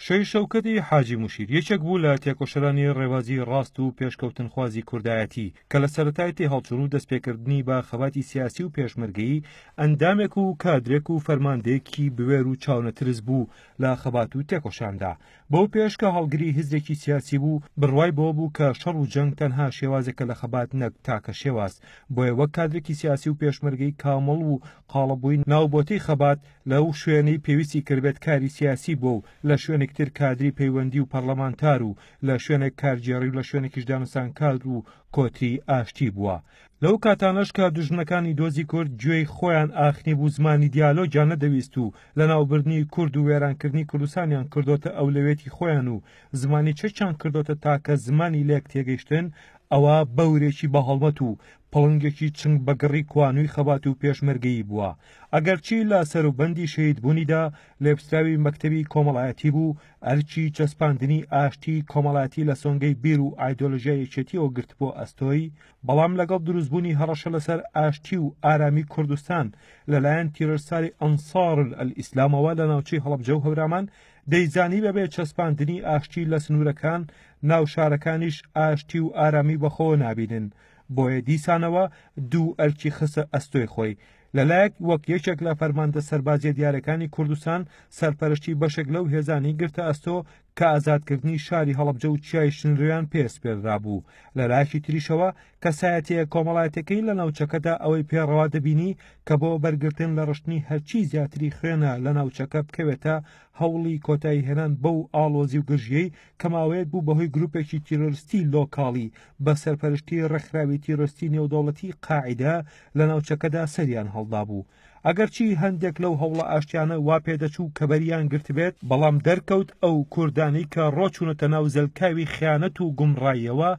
شەی شەوکەتی حاجی موشیر یەکێک بوو لە تێکۆشەرانی ڕێوازی ڕاست و پێشکەوتنخوازی کوردایەتی کە لە سەرەتای تێهەڵچوون و دەستپێکردنی بە خەباتی سیاسی و پێشمەرگەیی ئەندامێک و کادرێک و فەرماندەیەکی بوێر و چاونەترس بوو لە خەبات و تێکۆشاندا بەو پێش کە هەڵگری هزێکی سیاسی بوو بڕوای بۆ بوو کە شەڕ و جەنگ تەنها شێوازێکە لە خەبات نەک تاکە شێواز بۆیە وەک کادرێکی سیاسی و پێشمەرگەی کامەڵ و قاڵەبووی ناوبۆتەی خەبات لەو شوێنەی پێویستی کردبێت کاری سیاسی بۆ و لە شوێنێکتر کادری پەیوەندی و پەرلەمانتار و لە شوێنێک کارگێڕی و لە شوێنێکیش دانوسان کادر و کۆتری ئاشتی بووە لەو کاتانەش کە دوژمنەکانی دۆزی کورد گوێی خۆیان ئاخنی بوو زمانی دیالۆگیان نەدەویست و لە ناوبردنی کورد و وێرانکردنی کوردستانیان کردوتە ئەولەوێتی خۆیان و زمانی چەکیان کردوتە تاکە زمانی لێک تێگەیشتن ئەوە بەورێکی بە هەڵمەت و پڵنگێکی چنگ بەگەڕی کوانووی خەبات و پێشمەرگەیی بووە ئەگەرچی لە سەروبەندی شەیدبوونیدا لێپستراوی مەکتەبی کۆمەڵایەتی بوو ئەرچی چەسپاندنی ئاشتی کۆمەڵایەتی لە سۆنگەی بیر و ئایدۆلۆژیای یەکێتیەوە گرت بۆ ئەستۆی بەڵام لەگەڵ دروستبوونی هەڕەشە لەسەر ئاشتی و ئارامی کوردستان لەلایەن تیرۆریستانی ئەنسار ئەلئیسلامەوە لە ناوچەی هەڵەبجە و هەورامان دەیزانی بەبێ چەسپاندنی ئاشتی لە سنوورەکان ناو شارەکانیش ئاشتی و ئارامی بەخۆ نابینن بۆیە دیسانەوە دوو ئەرکی خسە ئەستۆی خۆی لەلایەک وەک یەکێک لە فەرماندە سەربازیە دیارەکانی کوردستان سەرپەرشتی بەشێک لەو هێزانی گرتە ئەستۆ کە ئازادکردنی شاری هەڵەبجە و چیای شنڕیان پێسپێررا بوو لەلایەکی تریشەوە کەسایەتیە کۆمەڵایەتەکەی لە ناوچەکەدا ئەوەی پێڕەوا دەبینی کە بۆ بەرگرتن لە ڕشتنی هەرچی زیاتری خوێنە لە ناوچەکە بکەوێتە هەوڵی کۆتایی هێنان بەو ئاڵۆزی و گژیەی کە ماوەیەک بوو بەهۆی گروپێکی تیرۆریستی لۆکاڵی بە سەرپەرشتی ڕێکخراوی تیرۆریستی نێودەوڵەتی قاعیدە لە ناوچەکەدا سەریان هەڵدا بوو ئەگەرچی هەندێک لەو هەوڵە ئاشتیانە وا پێدەچوو کە بەریان گرت بێت بەڵام دەرکەوت ئەو کوردانی کە ڕۆچوونەتە ناو زەلکاوی خیانەت و گومڕاییەوە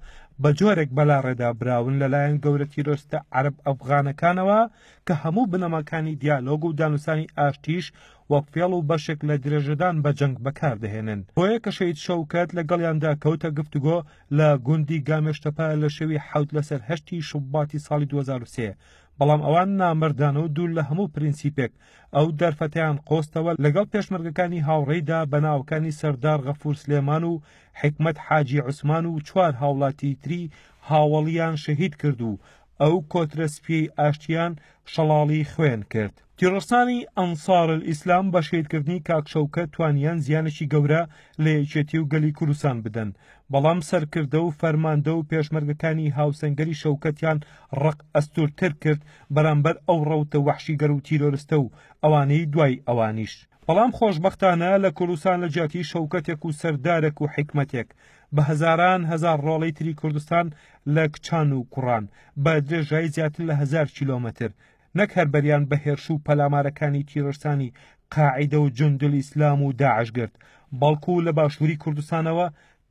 بە جۆرێک بەلاڕێدا براون لەلایەن گەورە تیرۆریستە عەرەب ئەفغانەکانەوە کە هەموو بنەماکانی دیالۆگ و دانوسانی ئاشتیش وەک فێڵ و بەشێک لە درێژەدان بە جەنگ بەکاردەهێنن بۆیە کە شەید شەوکەت لەگەڵیاندا کەوتە گفتوگۆ لە گوندی گامێشتەپە لە شەوی حەوت لەسەر هەشتی شوباتی ساڵی 2003 بەڵام ئەوان نامەردانە و دوور لە هەموو پرینسیپێک ئەو دەرفەتیان قۆستەوە لەگەڵ پێشمەرگەکانی هاوڕێیدا بە ناوەکانی سەردار غەفور سلێمان و حکمەت حاجی عوسمان و چوار هاوڵاتی تری هاوڵیان شەهید کرد و ئەو کۆترە سپیەی ئاشتیان شەڵاڵی خوێن کرد تیرۆریستانی ئەنسار ئیسلام بە شەیدکردنی کاکشەوکە توانیان زیانێکی گەورە لە یەکێتی و گەلی کوردستان بدەن بەڵام سەرکردە و فەرماندە و پێشمەرگەکانی هاوسەنگەری شەوکەتیان ڕق ئەستورتر کرد بەرامبەر ئەو ڕەوتە وەحشیگەر و تیرۆریستە و ئەوانەی دوای ئەوانیش بەڵام خۆشبەختانە لە کوردستان لە جیاتی شەوکەتێک و سەردارێک و حکمەتێک بە هەزاران هەزار ڕۆڵەی تری کوردستان لە کچان و کوڕان بە درێژایی زیاتر لە 1000 کیلۆمەتر نەک هەربەریان بە هێرش و پەلامارەکانی تیرۆریستانی قاعیدە و جوندل ئیسلام و داعش گرت بەڵکو لە باشووری کوردستانەوە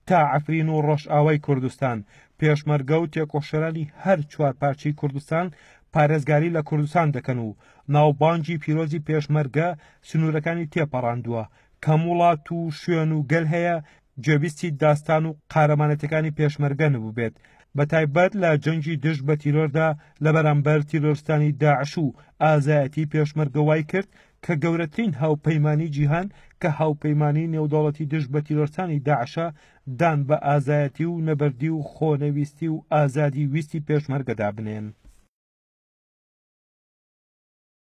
تا عەفرین و ڕۆژئاوای کوردستان پێشمەرگە و تێکۆشەرانی هەر چوار پارچەی کوردستان پارێزگاری لە کوردستان دەکەن و ناوبانگی پیرۆزی پێشمەرگە سنوورەکانی تێپەڕاندووە کەم وڵات و شوێن و گەل هەیە گوێبیستی داستان و قارەمانەتەکانی پێشمەرگە نەبوو بێت بەتایبەت لە جەنگی دژ بە تیرۆردا لە بەرامبەر تیرۆریستانی داعش و ئازایەتی پێشمەرگە وای کرد کە گەورەترین هاوپەیمانی جیهان کە هاوپەیمانی نێودەوڵەتی دژ بە تیرۆریستانی داعشە دان بە ئازایەتی و نەبەردی و خۆنەویستی و ئازادی ویستی پێشمەرگەدا بنێن